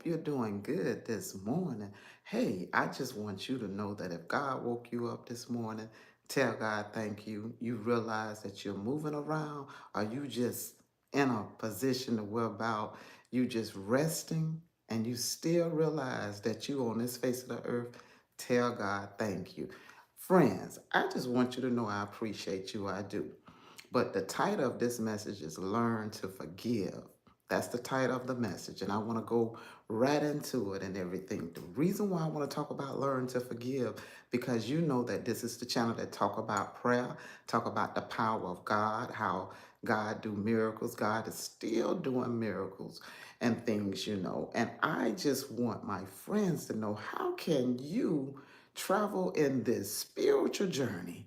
you're doing good this morning. Hey, I just want you to know that if God woke you up this morning, tell God thank you. You realize that you're moving around, or you just in a position to where about you just resting and you still realize that you on this face of the earth, tell God thank you. Friends, I just want you to know I appreciate you. I do. But the title of this message is Learn to Forgive. That's the title of the message. And I want to go right into it and everything. The reason why I want to talk about Learn to Forgive, because you know that this is the channel that talk about prayer, talk about the power of God, how God do miracles. God is still doing miracles and things, you know. And I just want my friends to know, how can you travel in this spiritual journey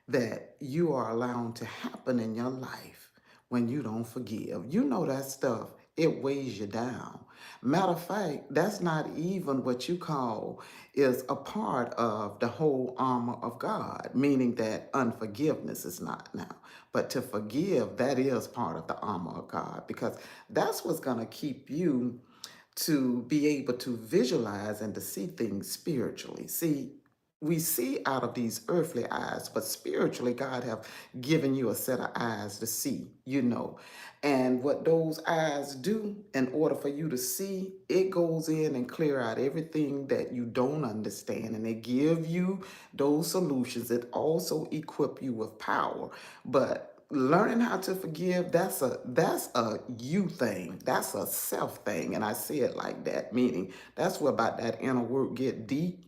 that you are allowing to happen in your life when you don't forgive? You know that stuff, it weighs you down. Matter of fact, that's not even what you call is a part of the whole armor of God, meaning that unforgiveness is not now. But to forgive, that is part of the armor of God, because that's what's going to keep you to be able to visualize and to see things spiritually. See, we see out of these earthly eyes, but spiritually, God have given you a set of eyes to see, you know. And what those eyes do, in order for you to see, it goes in and clear out everything that you don't understand, and it give you those solutions. It also equip you with power. But learning how to forgive, that's a you thing, that's a self thing. And I say it like that, meaning that's where about that inner work get deep.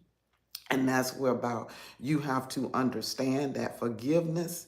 And that's where about you have to understand that forgiveness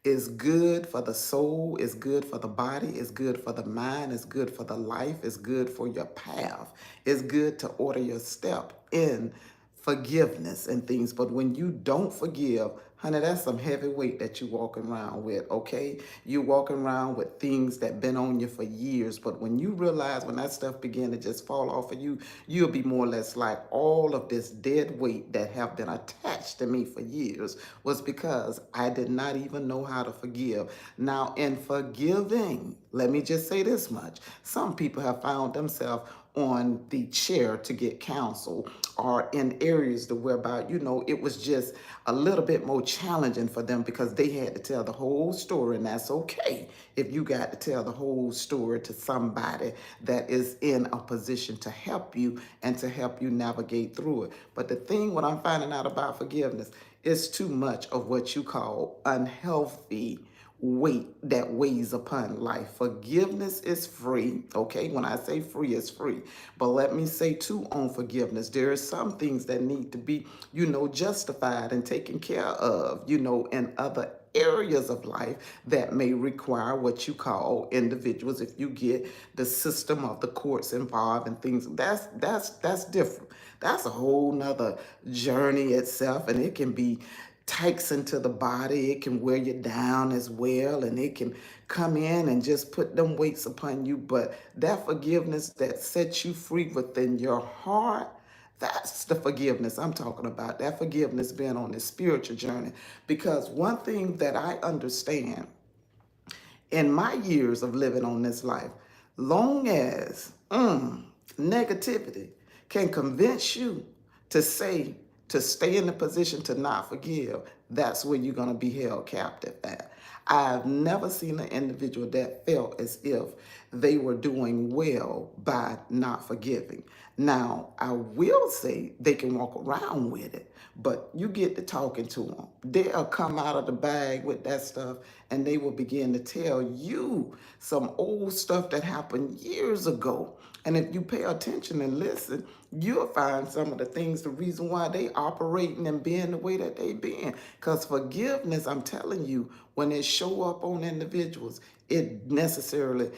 is good for the soul, is good for the body, is good for the mind, is good for the life, is good for your path. It's good to order your step in forgiveness and things. But when you don't forgive, honey, that's some heavy weight that you walking around with, okay? You walking around with things that been on you for years. But when you realize, when that stuff begin to just fall off of you, you'll be more or less like, all of this dead weight that have been attached to me for years was because I did not even know how to forgive. Now, in forgiving, let me just say this much. Some people have found themselves on the chair to get counsel, or in areas to whereby, you know, it was just a little bit more challenging for them because they had to tell the whole story. And that's okay if you got to tell the whole story to somebody that is in a position to help you and to help you navigate through it. But the thing, what I'm finding out about forgiveness, is too much of what you call unhealthy weight that weighs upon life. Forgiveness is free, okay? When I say free, it's free. But let me say too, on forgiveness, there are some things that need to be, you know, justified and taken care of, you know, in other areas of life that may require what you call individuals. If you get the system of the courts involved and things, that's different. That's a whole nother journey itself, and it can be takes into the body. It can wear you down as well, and it can come in and just put them weights upon you. But that forgiveness that sets you free within your heart, that's the forgiveness I'm talking about. That forgiveness being on this spiritual journey. Because one thing that I understand in my years of living on this life, long as negativity can convince you to say, to stay in the position to not forgive, that's where you're going to be held captive at. I've never seen an individual that felt as if they were doing well by not forgiving. Now, I will say they can walk around with it, but you get to talking to them. They'll come out of the bag with that stuff, and they will begin to tell you some old stuff that happened years ago. And if you pay attention and listen, you'll find some of the things, the reason why they operating and being the way that they been. Because forgiveness, I'm telling you, when it show up on individuals, it necessarily,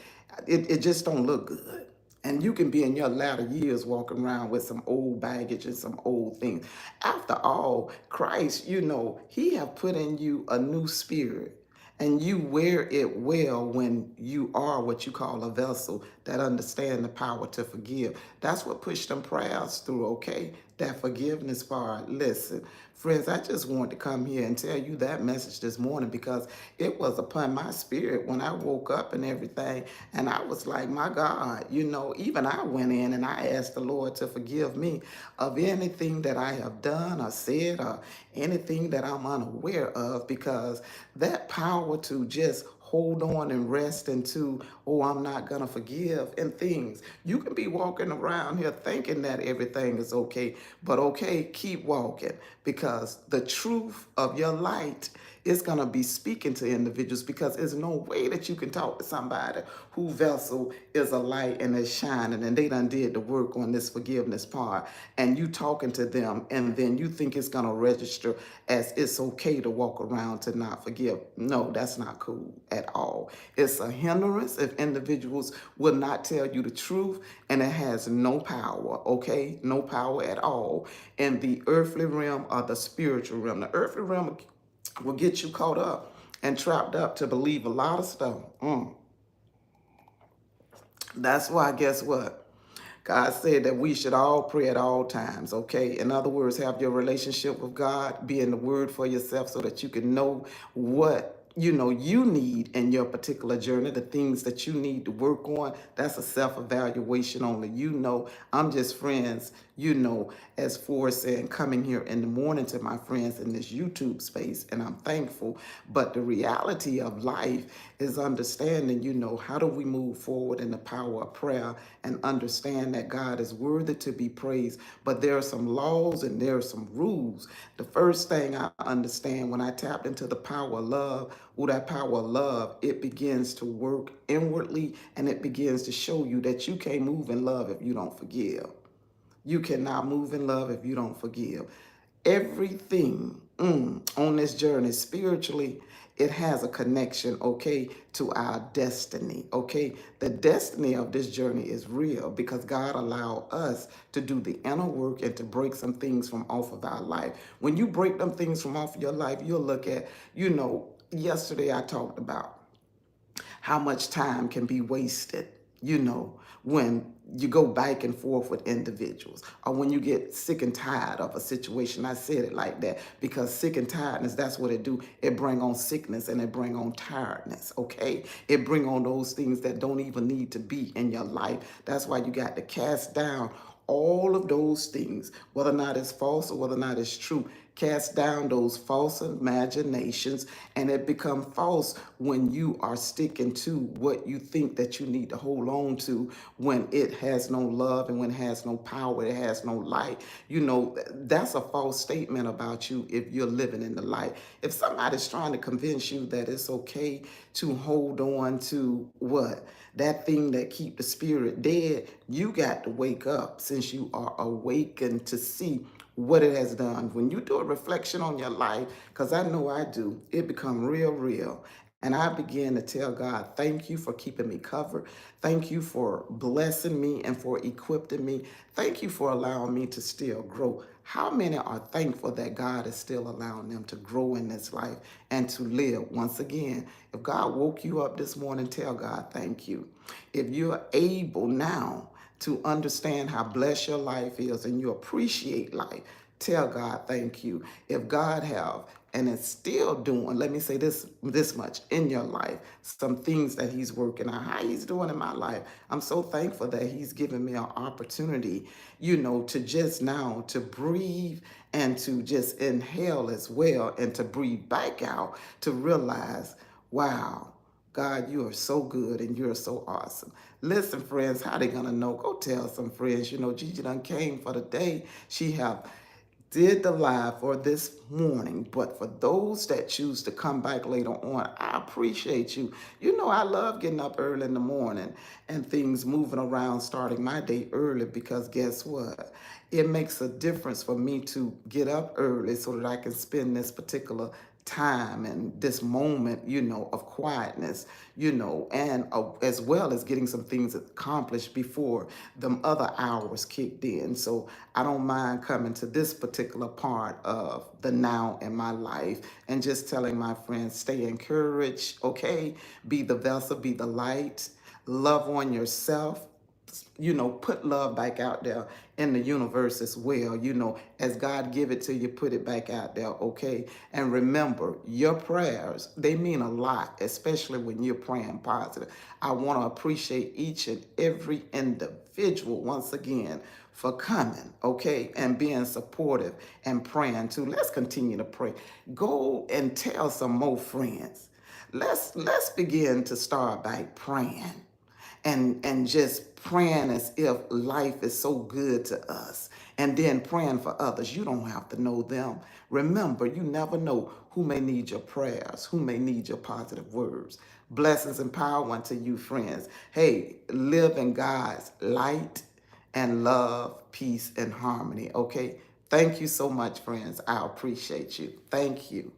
it just don't look good. And you can be in your latter years walking around with some old baggage and some old things. After all, Christ, you know, he have put in you a new spirit. And you wear it well when you are what you call a vessel that understand the power to forgive. That's what pushed them prayers through, okay? That forgiveness part. Listen, friends, I just wanted to come here and tell you that message this morning because it was upon my spirit when I woke up and everything. And I was like, my God, even I went in and I asked the Lord to forgive me of anything that I have done or said or anything that I'm unaware of, because that power to just hold on and rest into, oh, I'm not going to forgive and things. You can be walking around here thinking that everything is okay, but okay, keep walking, because the truth of your light is going to be speaking to individuals, because there's no way that you can talk to somebody who vessel is a light and is shining and they done did the work on this forgiveness part, and you talking to them and then you think it's going to register as it's okay to walk around to not forgive. No, that's not cool at all. It's a hindrance if individuals will not tell you the truth, and it has no power, okay? No power at all in the earthly realm or the spiritual realm. The earthly realm will get you caught up and trapped up to believe a lot of stuff. That's why, guess what? God said that we should all pray at all times, okay? In other words, have your relationship with God, be in the word for yourself so that you can know what you need in your particular journey, the things that you need to work on. That's a self-evaluation only. I'm just friends, as for saying, coming here in the morning to my friends in this YouTube space, and I'm thankful. But the reality of life is understanding, how do we move forward in the power of prayer and understand that God is worthy to be praised. But there are some laws and there are some rules. The first thing I understand when I tapped into the power of love, that power of love, it begins to work inwardly, and it begins to show you that you can't move in love if you don't forgive. You cannot move in love if you don't forgive. Everything on this journey spiritually, it has a connection, okay, to our destiny, okay? The destiny of this journey is real because God allowed us to do the inner work and to break some things from off of our life. When you break them things from off of your life, you'll look at, yesterday I talked about how much time can be wasted, when you go back and forth with individuals, or when you get sick and tired of a situation. I said it like that because sick and tiredness, that's what it do. It bring on sickness and it bring on tiredness, okay? It bring on those things that don't even need to be in your life. That's why you got to cast down all of those things, whether or not it's false or whether or not it's true. Cast down those false imaginations, and it become false when you are sticking to what you think that you need to hold on to, when it has no love and when it has no power, it has no light. That's a false statement about you if you're living in the light. If somebody's trying to convince you that it's okay to hold on to what? That thing that keep the spirit dead, you got to wake up since you are awakened to see what it has done. When you do a reflection on your life, because I know I do, it become real, real. And I began to tell God, thank you for keeping me covered. Thank you for blessing me and for equipping me. Thank you for allowing me to still grow. How many are thankful that God is still allowing them to grow in this life and to live? Once again, if God woke you up this morning, tell God thank you. If you're able now to understand how blessed your life is and you appreciate life, tell God thank you. If God have and is still doing, let me say this much in your life, some things that he's working on, how he's doing in my life. I'm so thankful that he's given me an opportunity, to just now to breathe and to just inhale as well and to breathe back out, to realize, wow, God, you are so good and you're so awesome. Listen, friends, how they gonna know? Go tell some friends. Gigi done came for the day. She have did the live for this morning, but for those that choose to come back later on, I appreciate you. I love getting up early in the morning and things moving around, starting my day early, because guess what? It makes a difference for me to get up early so that I can spend this particular time and this moment, of quietness, and as well as getting some things accomplished before the other hours kicked in. So I don't mind coming to this particular part of the now in my life and just telling my friends, stay encouraged, okay? Be the vessel, be the light, love on yourself, put love back out there in the universe as well. As God give it to you, put it back out there, okay? And remember, your prayers, they mean a lot, especially when you're praying positive. I want to appreciate each and every individual once again for coming, okay, and being supportive and praying too. Let's continue to pray. Go and tell some more friends. Let's begin to start by praying and just praying as if life is so good to us, and then praying for others. You don't have to know them. Remember, you never know who may need your prayers, who may need your positive words. Blessings and power unto you, friends. Hey, live in God's light and love, peace, and harmony, okay? Thank you so much, friends. I appreciate you. Thank you.